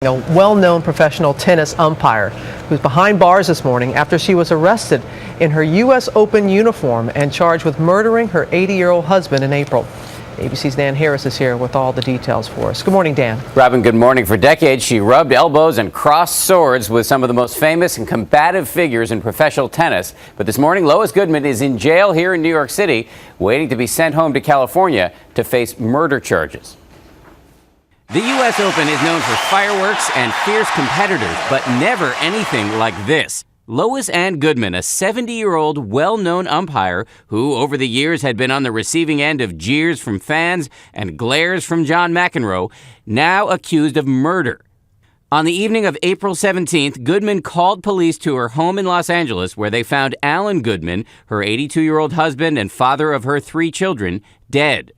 A well-known professional tennis umpire who's behind bars this morning after she was arrested in her U.S. Open uniform and charged with murdering her 80-year-old husband in April. ABC's Dan Harris is here with all the details for us. Good morning, Dan. Robin, good morning. For decades, she rubbed elbows and crossed swords with some of the most famous and combative figures in professional tennis. But this morning, Lois Goodman is in jail here in New York City, waiting to be sent home to California to face murder charges. The U.S. Open is known for fireworks and fierce competitors, but never anything like this. Lois Goodman, a 70-year-old well-known umpire who over the years had been on the receiving end of jeers from fans and glares from John McEnroe, now accused of murder. On the evening of April 17th, Goodman called police to her home in Los Angeles, where they found Alan Goodman, her 82-year-old husband and father of her 3 children, dead.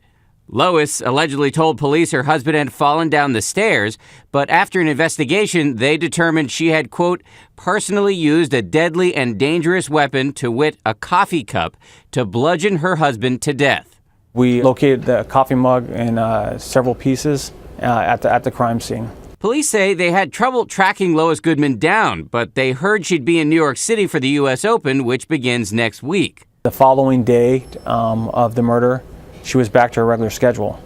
Lois allegedly told police her husband had fallen down the stairs, but after an investigation, they determined she had, quote, personally used a deadly and dangerous weapon, to wit, a coffee cup, to bludgeon her husband to death. We located the coffee mug in several pieces at the crime scene. Police say they had trouble tracking Lois Goodman down, but they heard she'd be in New York City for the U.S. Open, which begins next week. The following day of the murder, she was back to her regular schedule.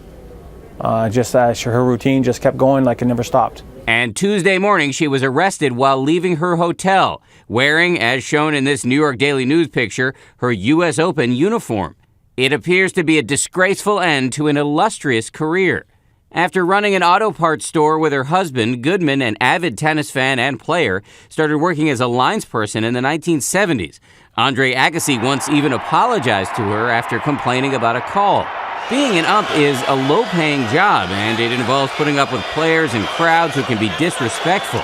Just as her routine just kept going like it never stopped. And Tuesday morning, she was arrested while leaving her hotel, wearing, as shown in this New York Daily News picture, her U.S. Open uniform. It appears to be a disgraceful end to an illustrious career. After running an auto parts store with her husband, Goodman, an avid tennis fan and player, started working as a linesperson in the 1970s. Andre Agassi once even apologized to her after complaining about a call. Being an ump is a low-paying job, and it involves putting up with players and crowds who can be disrespectful.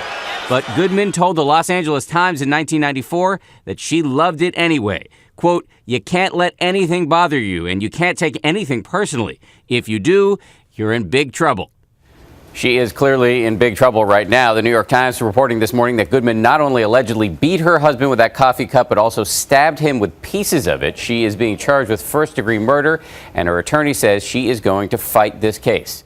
But Goodman told the Los Angeles Times in 1994 that she loved it anyway. Quote, "You can't let anything bother you, and you can't take anything personally. If you do, you're in big trouble." She is clearly in big trouble right now. The New York Times reporting this morning that Goodman not only allegedly beat her husband with that coffee cup, but also stabbed him with pieces of it. She is being charged with first-degree murder, and her attorney says she is going to fight this case.